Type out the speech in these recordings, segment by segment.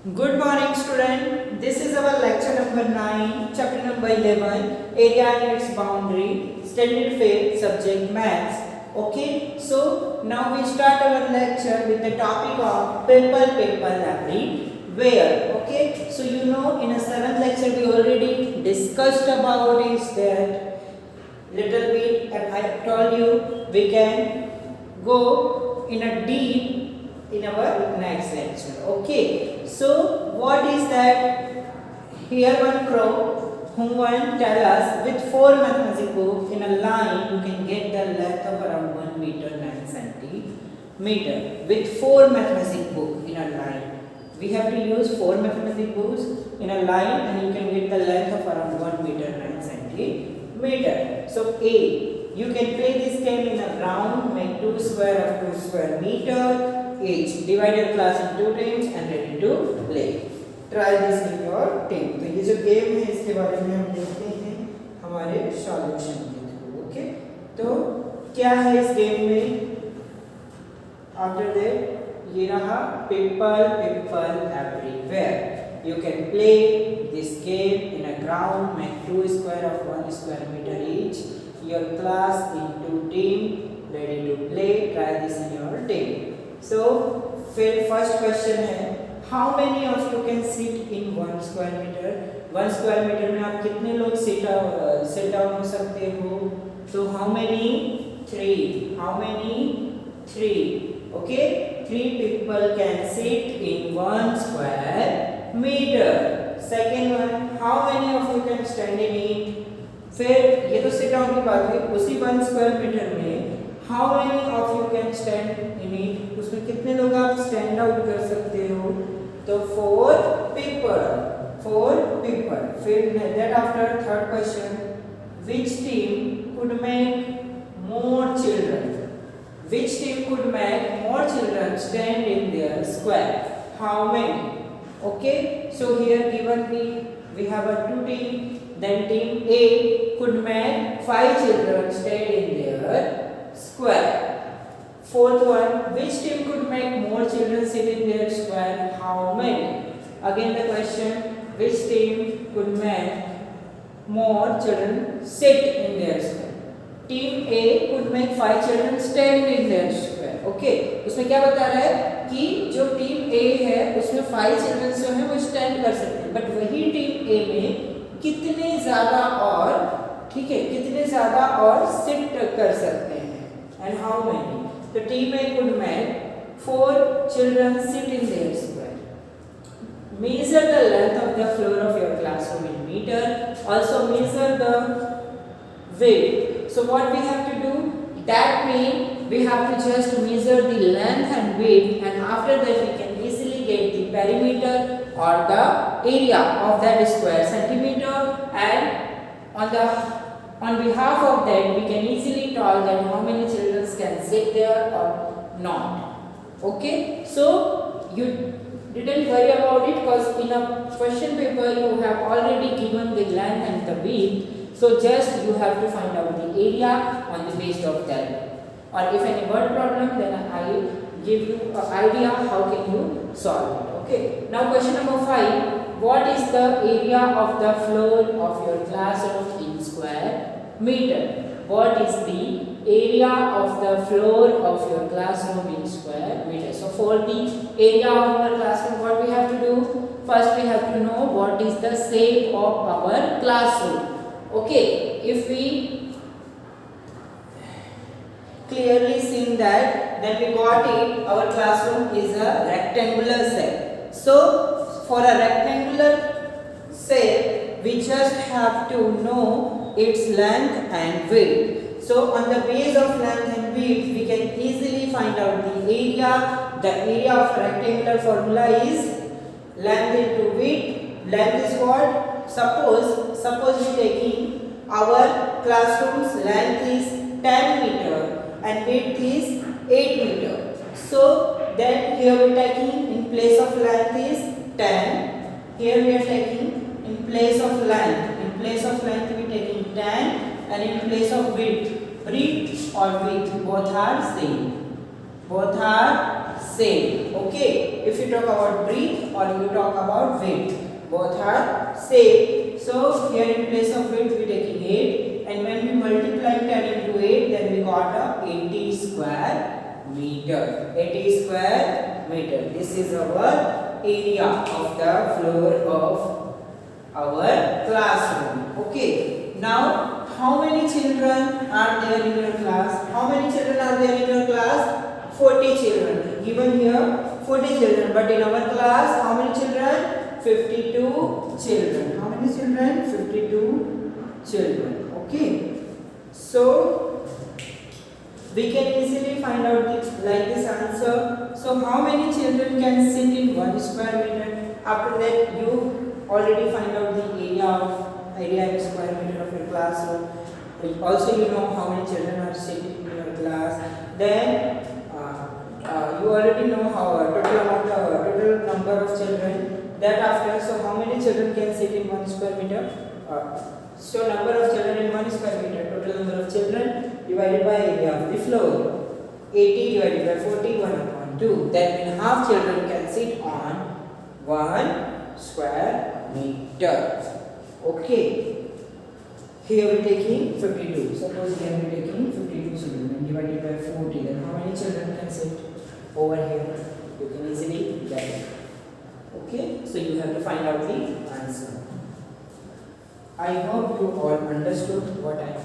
Good morning, student. This is our lecture number 9, chapter number 11, area and its boundary, standard fifth subject maths. Okay, so now we start our lecture with the topic of people everywhere. Okay, so you know in a 7th lecture we already discussed about is that little bit, and I told you we can go in a deep in our next lecture. Okay, so what is that? Here one crow whom one tell us with 4 mathematics book in a line you can get the length of around 1 meter 9 centimeter with 4 mathematics book in a line. We have to use 4 mathematics books in a line and you can get the length of around 1 meter 9 centimeter. So A, you can play this game in a round, make 2 square of 2 square meter each. Divide your class in 2 teams and ready to play. Try this in your team. तो ये जो game है इसके बारे में हम देखते हैं हमारे सॉल्यूशन के थ्रू. ओके, तो क्या है इस गेम में? आफ्टर दैट ये रहा people everywhere. You can play this game in a ground, make 2 square of 1 square meter each. Your class in 2 team ready to play. Try this in your team. So, फिर first question है how many of you can sit in 1 square meter? 1 square meter में आप कितने लोग sit down हो सकते हो? So how many? 3. How many? 3. Okay, 3 people can sit in 1 square meter. Second one, how many of you can stand in it? फिर ये तो sit down की बात है, उसी 1 square meter में how many of you can stand in it? उसमें कितने लोग आप stand out कर सकते हो? तो 4 people. 4 people. फिर that after third question, which team could make more children? Which team could make more children stand in their square? How many? Okay, so here given we have a 2 team. Then team A could make 5 children stand in their square. Fourth one, which team could make more children sit in their square? How many? Again the question, which team could make more children sit in their square? Team A could make 5 children stand in their square. Okay, उसमें क्या बता रहा है कि जो team A है उसमें 5 children जो है वो स्टैंड कर सकते हैं, बट वही टीम A में कितने ज्यादा और, ठीक है, कितने ज्यादा और सिट कर सकते हैं, एंड हाउ मेनी? तो team A could make 4 children sit in their square. Measure the length of the floor of your classroom in meter. Also measure the width. So what we have to do? That means we have to just measure the length and width, and after that we can easily get the perimeter or the area of that square centimeter, and on behalf of that we can easily tell that how many children can sit there or not. Okay, so you didn't worry about it because in a question paper you have already given the length and the width. So just you have to find out the area on the basis of that. Or if any word problem, then I give you an idea how can you solve it. Okay. Now question number 5. What is the area of the floor of your classroom in square meter? What is the area of the floor of your classroom in square meter? So for the area of our classroom, what we have to do? First we have to know what is the shape of our classroom. Okay, if we clearly seen that, then we got it, our classroom is a rectangular shape. So for a rectangular shape we just have to know its length and width. So on the base of length and width we can easily find out the area. The area of rectangular formula is length into width. Length is what? Suppose we taking our classroom's length is 10 meter and width is 8 meter. So then here we are taking in place of length is 10. Here we are taking in place of length. In place of length we are taking 10, and in place of width or width both are same. Both are same. Okay, if you talk about breadth or you talk about width, both are same. So here in place of width we taking 8, and when we multiply 10 into 8, then we got a 80 square meter. 80 square meter. This is our area of the floor of our classroom. Okay. Now, how many children are there in your class? How many children are there in your class? 40 children. Given here 40 children, but in our class, how many children? 52 children. How many children? 52 children. Okay. So we can easily find out this answer. So how many children can sit in 1 square meter? After that, you already find out the area in square meter of your classroom. Also, you know how many children are sitting in your class. Then you already know how total number of children. That after, so how many children can sit in 1 square meter? So number of children in 1 square meter, total number of children divided by area of the floor. 80 divided by 40, 1 upon 2. That means half children can sit on 1 square meter. Okay. Here we taking 52. Suppose here we taking 52 children divided by 40. Then how many children can sit over here? You can easily get it. Okay. So you have to find out the answer. I hope you all understood what I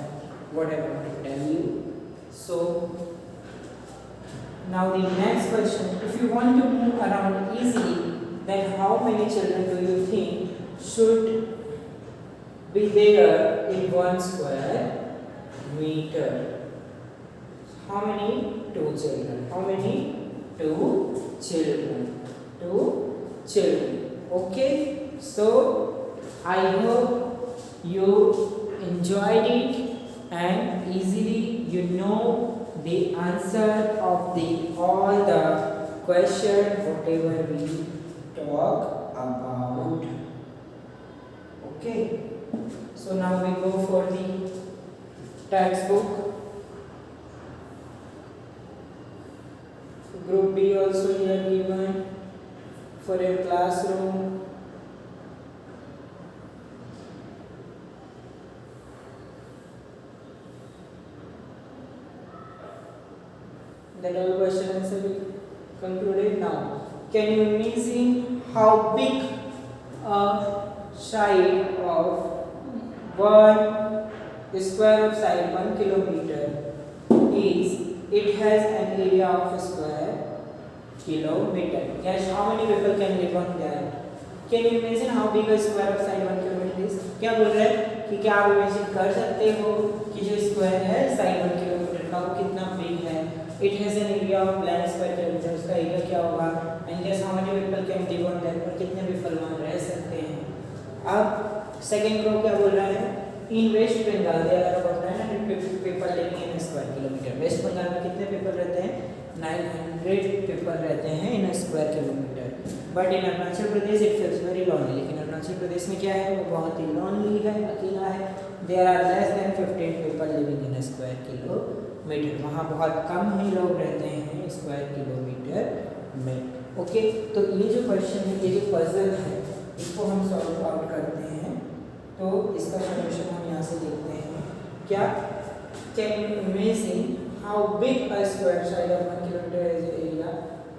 want to tell you. So now the next question. If you want to move around easily, then how many children do you think should be there in 1 square meter? How many? 2 children. How many? 2 children. 2 children. Okay. So I hope you enjoyed it and easily you know the answer of all the question whatever we talk about. Okay. So now we go for the textbook. Group B also here given for your classroom. That all question answer will concluded now. Can you imagine how big a side of 1 square of side 1 kilometer is? It has an area of a square kilometer. Guess how many people can live on that? Can you imagine how big a square of side 1 kilometer is? क्या बोल रहे हैं कि क्या आप imagine कर सकते हो कि जो स्क्वायर है साइड 1 किलोमीटर का वो कितना बिग है? It has an area of blank square kilometer. उसका एरिया क्या होगा? And guess how many people can live on that? और कितने people वहाँ रह सकते हैं? अब सेकंड रो क्या बोल रहा है? In West Bengal there are about 950 people living in a square kilometer. West Bengal में कितने people रहते हैं? 900 people रहते हैं in a square kilometer. But in Arunachal Pradesh it feels very lonely. लेकिन अरुणाचल प्रदेश में क्या है? वो बहुत ही lonely है, अकेला है. There are less than 15 people living in a square kilometer. वहाँ बहुत कम ही लोग रहते हैं स्क्वायर किलोमीटर में. ओके. तो ये जो क्वेश्चन है, ये जो पजल है, इसको हम सॉल्व आउट करते हैं. तो इसका सॉल्यूशन हम यहाँ से देखते हैं. क्या? Can you imagine how big a square side of 1 kilometer is area?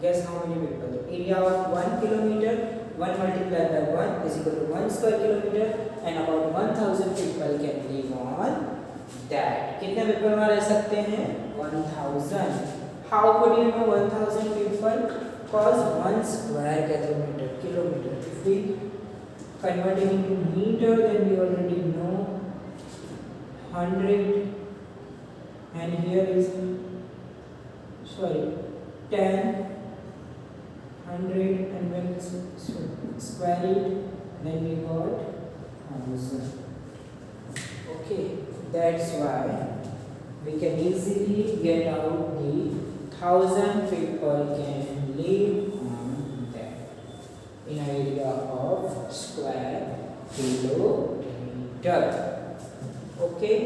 Guess how many people? Area of 1 kilometer 1 multiplied by 1 is equal to 1 square kilometer and about 1000 people can live on that. कितने people वहाँ रह सकते हैं? 1000. How could you know 1000 people? Cause 1 square kilometer. If we convert it into meter, then we already know 100. And here is 10. 100, and when we square it, then we got 1000. Okay, that's why we can easily get out the 1000 people can live on that in an area of square kilometer. Okay.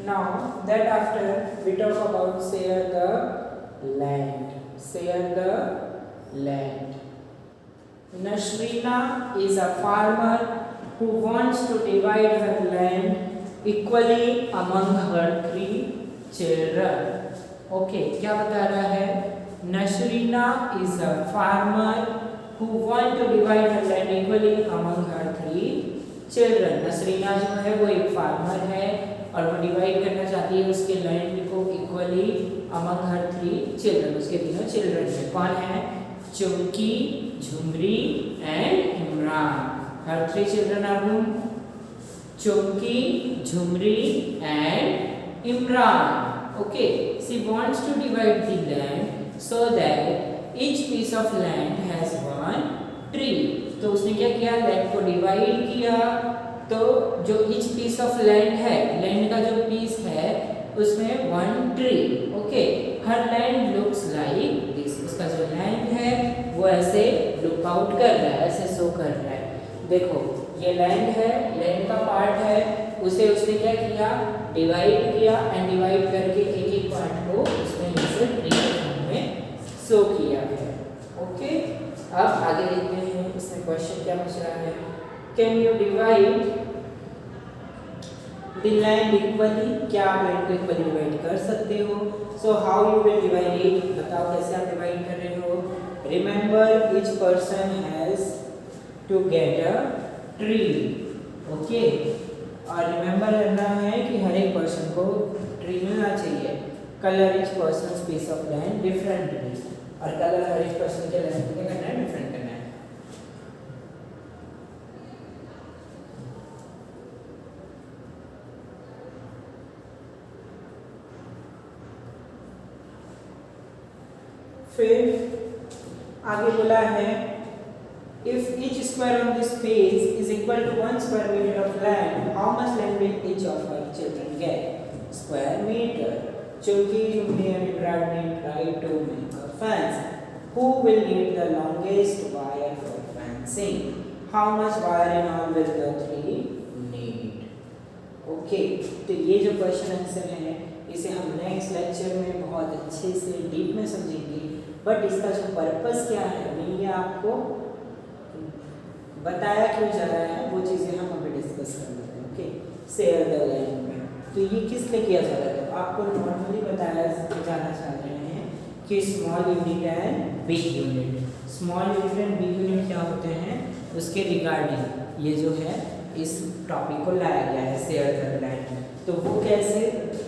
Now that after we talk about share the land. Share the land. Nasrina is a farmer who wants to divide her land equally among her 3 children. Okay, क्या बता रहा है? Nasrina is a farmer who want to divide her land equally among her 3 children. नसरीना जो है वो एक farmer है और वो डिवाइड करना चाहती है उसके लैंड को इक्वली अमंग हर 3 चिल्ड्रन. उसके तीनों चिल्ड्रन है. कौन है? Chumki, Jhumri and Imran. Her 3 children are whom? Chumki, Jhumri and Imran. Okay, she wants to divide the land so that each piece of land has one tree. तो उसने क्या किया? लैंड को डिवाइड किया. तो जो each piece of land है, लैंड का जो पीस है उसमें 1 tree. Okay, her land looks like this. उसका जो लैंड है वो ऐसे लुक आउट कर रहा है, ऐसे शो कर रहा है. देखो ये लैंड है, लैंड का पार्ट है, उसे उसने क्या किया? डिवाइड किया एंड डिवाइड करके एक एक पार्ट को उसने ऐसे ट्री के फॉर्म में शो किया है. ओके, अब आगे देखते हैं इसमें क्वेश्चन क्या पूछ रहा है. Can you divide the land equally? क्या आप लैंड को इक्वली डिवाइड कर सकते हो? So how you will divide it? बताओ कैसे आप डिवाइड कर रहे हो. Remember each person has to get a tree. Okay, और रिमेंबर करना है कि हर एक पर्सन को ट्री मिलना चाहिए. Colour each person piece of land differently. और कलर हर एक पर्सन के लैंड को क्या करना है? डिफरेंट करना है. फिर आगे बोला है if each square on this page is equal to 1 square meter of land, how much land will each of our children get? Square meter. Chunki, Jumri and Ibrahim need try to make a fence. Who will need the longest wire for fencing? How much wire in all will the 3 need? Okay, तो ये जो question answer है इसे हम next lecture में बहुत अच्छे से डीप में समझेंगे. बट इसका जो पर्पस क्या है ये आपको बताया क्यों जा रहा है वो चीज़ें हम अभी डिस्कस कर लेते हैं. ओके, शेयर द लैंड में तो ये किस लिए किया जा रहा है? तो आपको नॉर्मली बताया जाना चाह रहे हैं कि small unit and big unit. Small unit and big unit क्या होते हैं उसके रिगार्डिंग ये जो है इस टॉपिक को लाया गया है शेयर द लैंड. तो वो कैसे,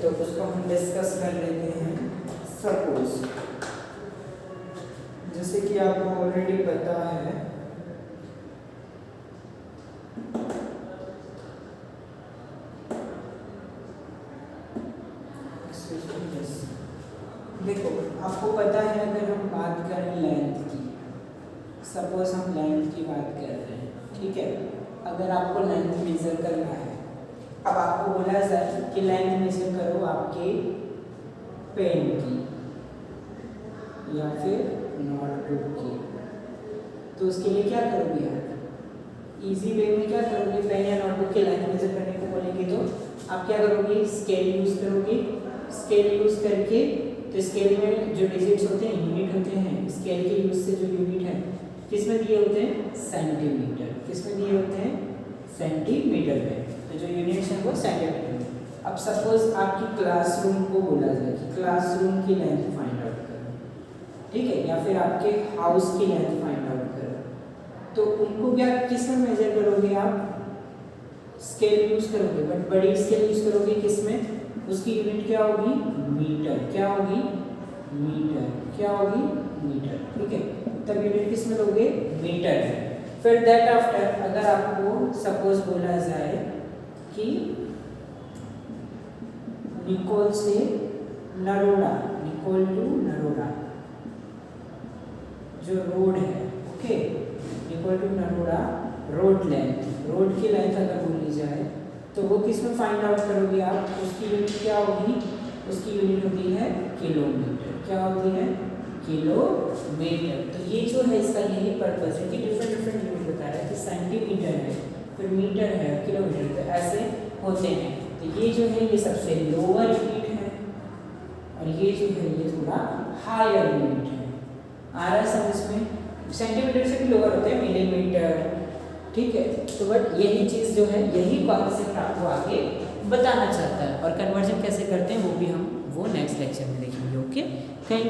तो उसको हम डिस्कस कर लेते हैं. सपोज जैसे कि आपको ऑलरेडी पता है देखो आपको पता है अगर हम बात करें लेंथ की, सपोज हम लेंथ की बात कर रहे हैं. ठीक है, अगर आपको लेंथ मेजर करना है, अब आपको बोला सर कि लेंथ मेजर करो आपके पेन की या फिर नोटबुक की. तो उसके लिए क्या करोगे आप? इजी वे में क्या करोगे? पेन या नोटबुक की लेंथ मेजर करने को बोलेंगे तो आप क्या करोगे? स्केल यूज करोगे. स्केल यूज करके तो स्केल में जो डिजिट्स होते हैं यूनिट होते हैं. स्केल के यूज से जो यूनिट है किस में दिए होते हैं? सेंटीमीटर. किस में दिए होते हैं? सेंटीमीटर में. तो जो यूनिट्स हैं वो सेंटीमीटर में. अब सपोज आपकी क्लासरूम को बोला जाए कि क्लासरूम की लेंथ फाइंड आउट करो. ठीक है, या फिर आपके हाउस की लेंथ फाइंड आउट करो. तो उनको क्या किस में मेजर करोगे आप? स्केल यूज करोगे. बट बड़ी स्केल यूज करोगे किस में? उसकी यूनिट क्या होगी? मीटर. क्या होगी? मीटर. क्या होगी? मीटर. ठीक है, तब यूनिट किस में लोगे? मीटर में. फिर दैट आफ्टर अगर आपको सपोज बोला जाए कि निकोल से नरोड़ा, निकोल टू नरोड़ा जो रोड है. Okay, Nikol to Naroda road length, road की लेंथ अगर बोली जाए तो वो किस में फाइंड आउट करोगे आप? उसकी यूनिट क्या होगी? उसकी यूनिट होती है किलोमीटर. क्या होती है? किलोमीटर. तो ये जो है इसका यही पर्पस है कि डिफरेंट यूनिट बता रहा है कि सेंटीमीटर है, फिर मीटर है, किलोमीटर. तो ऐसे होते हैं. तो तो ये जो है ये सबसे लोअर यूनिट है और ये जो है ये थोड़ा हायर यूनिट है। आ रहा है समझ में? सेंटीमीटर से भी लोअर होते हैं मिलीमीटर, ठीक है। तो बट यही चीज़ जो है यही कॉन्सेप्ट आपको आगे बताना चाहता है और कन्वर्जन कैसे करते हैं वो भी हम नेक्स्ट लेक्चर में देखेंगे। ओके, कहीं